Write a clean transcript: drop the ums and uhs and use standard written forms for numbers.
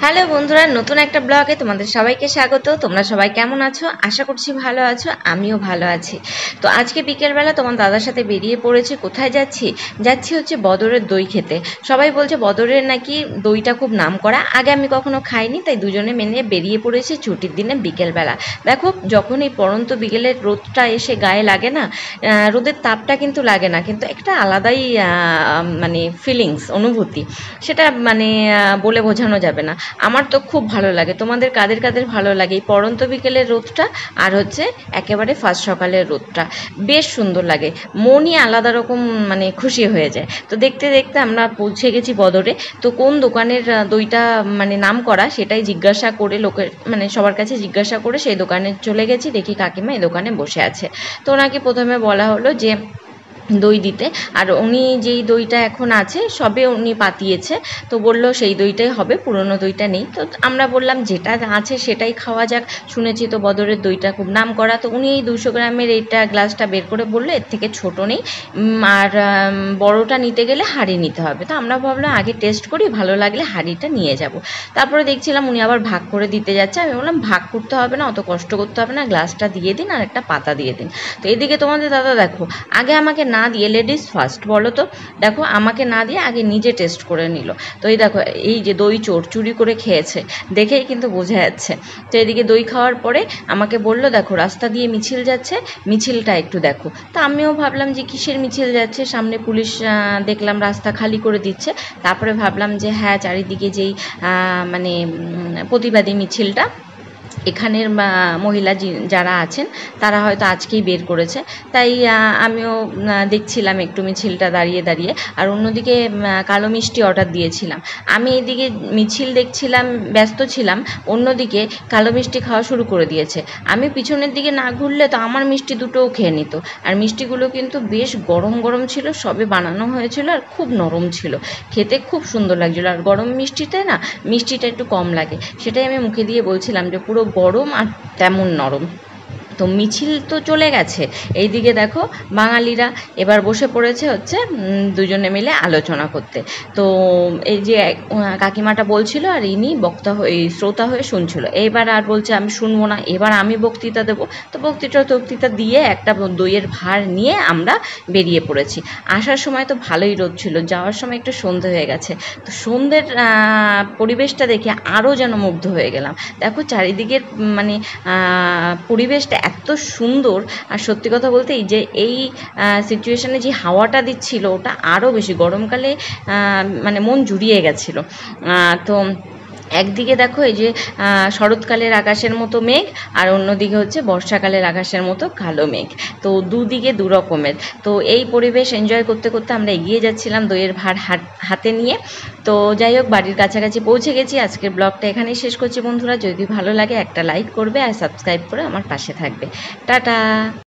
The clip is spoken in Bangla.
হ্যালো বন্ধুরা, নতুন একটা ব্লগে তোমাদের সবাইকে স্বাগত। তোমরা সবাই কেমন আছো? আশা করছি ভালো আছো, আমিও ভালো আছি। তো আজকে বিকেলবেলা তোমার দাদার সাথে বেরিয়ে পড়েছি। কোথায় যাচ্ছি? যাচ্ছি হচ্ছে বদরের দই খেতে। সবাই বলছে বদরের নাকি দইটা খুব নাম করা। আগে আমি কখনো খাইনি, তাই দুজনে মেনে বেরিয়ে পড়েছি ছুটির দিনে বিকেলবেলা। দেখো, যখন এই পড়ন্ত বিকেলের রোদটা এসে গায়ে লাগে না, রোদের তাপটা কিন্তু লাগে না, কিন্তু একটা আলাদাই মানে ফিলিংস, অনুভূতি, সেটা মানে বলে বোঝানো যাবে না। আমার তো খুব ভালো লাগে। তোমাদের কাদের কাদের ভালো লাগে এই পড়ন্ত বিকেলের রোদটা আর হচ্ছে একেবারে ফার্স্ট সকালের রোদটা? বেশ সুন্দর লাগে, মনই আলাদা রকম মানে খুশি হয়ে যায়। তো দেখতে দেখতে আমরা পৌঁছে গেছি বদরে। তো কোন দোকানের দইটা মানে নাম করা সেটাই জিজ্ঞাসা করে, লোকের মানে সবার কাছে জিজ্ঞাসা করে সেই দোকানে চলে গেছি। দেখি কাকিমা এই দোকানে বসে আছে। তো ওনাকে প্রথমে বলা হলো যে দই দিতে। আর উনি যেই দইটা এখন আছে সবে উনি পাতিয়েছে, তো বলল সেই দইটাই হবে, পুরনো দইটা নেই। তো আমরা বললাম যেটা আছে সেটাই খাওয়া যাক, শুনেছি তো বদরের দইটা খুব নাম করা। তো উনি এই 200 গ্রামের এইটা গ্লাসটা বের করে বললো এর থেকে ছোট নেই, আর বড়টা নিতে গেলে হাঁড়ি নিতে হবে। তো আমরা ভাবলাম আগে টেস্ট করি, ভালো লাগলে হাঁড়িটা নিয়ে যাব। তারপরে দেখছিলাম উনি আবার ভাগ করে দিতে যাচ্ছে। আমি বললাম ভাগ করতে হবে না, অত কষ্ট করতে হবে না, গ্লাসটা দিয়ে দিন আর একটা পাতা দিয়ে দিন। তো এদিকে তোমাদের দাদা দেখো, আগে আমাকে না দিয়ে, লেডিস ফার্স্ট বলো তো, দেখো আমাকে না দিয়ে আগে নিজে টেস্ট করে নিল। তো এই দেখো, এই যে দই চোর চুরি করে খেয়েছে, দেখেই কিন্তু বোঝা যাচ্ছে। তো এদিকে দই খাওয়ার পরে আমাকে বলল দেখো রাস্তা দিয়ে মিছিল যাচ্ছে, মিছিলটা একটু দেখো। তা আমিও ভাবলাম যে কিসের মিছিল যাচ্ছে, সামনে পুলিশ দেখলাম রাস্তা খালি করে দিচ্ছে। তারপরে ভাবলাম যে হ্যাঁ, চারিদিকে যেই মানে প্রতিবাদী মিছিলটা, এখানের মহিলা যারা আছেন তারা হয়তো আজকেই বের করেছে। তাই আমিও দেখছিলাম একটু মিছিলটা দাঁড়িয়ে দাঁড়িয়ে। আর অন্যদিকে কালো মিষ্টি অর্ডার দিয়েছিলাম। আমি এদিকে মিছিল দেখছিলাম, ব্যস্ত ছিলাম, অন্যদিকে কালো মিষ্টি খাওয়া শুরু করে দিয়েছে। আমি পিছনের দিকে না ঘুরলে তো আমার মিষ্টি দুটোও খেয়ে নিত। আর মিষ্টিগুলো কিন্তু বেশ গরম গরম ছিল, সবে বানানো হয়েছিল আর খুব নরম ছিল, খেতে খুব সুন্দর লাগছিলো। আর গরম মিষ্টিতে না মিষ্টিটা একটু কম লাগে, সেটাই আমি মুখে দিয়ে বলছিলাম যে পুরো গরম আর তেমন নরম। তো মিছিল তো চলে গেছে, এইদিকে দেখো বাঙালিরা এবার বসে পড়েছে হচ্ছে দুজনে মিলে আলোচনা করতে। তো এই যে কাকিমাটা বলছিল আর ইনি বক্তা হয়ে, শ্রোতা হয়ে শুনছিল। এইবার আর বলছে আমি শুনবো না, এবার আমি বক্তৃতা দেবো। তো বক্তৃতা দিয়ে একটা দইয়ের ভার নিয়ে আমরা বেরিয়ে পড়েছি। আসার সময় তো ভালোই রোদ ছিল, যাওয়ার সময় একটু সন্ধে হয়ে গেছে। তো সন্ধ্যের পরিবেশটা দেখে আরও যেন মুগ্ধ হয়ে গেলাম। দেখো চারিদিকের মানে পরিবেশটা এত সুন্দর। আর সত্যি কথা বলতে এই সিচুয়েশানে যে হাওয়াটা দিচ্ছিল ওটা আরও বেশি, গরমকালে মানে মন জুড়িয়ে গেছিলো। তো একদিকে দেখো এই যে শরৎকালের আকাশের মতো মেঘ, আর অন্যদিকে হচ্ছে বর্ষাকালের আকাশের মতো কালো মেঘ। তো দুদিকে দু রকমের। তো এই পরিবেশ এনজয় করতে করতে আমরা এগিয়ে যাচ্ছিলাম দইয়ের ভার হাতে নিয়ে। তো যাই হোক, বাড়ির কাছাকাছি পৌঁছে গেছি। আজকের ব্লগটা এখানেই শেষ করছি বন্ধুরা। যদি ভালো লাগে একটা লাইক করবে আর সাবস্ক্রাইব করে আমার পাশে থাকবে। টাটা।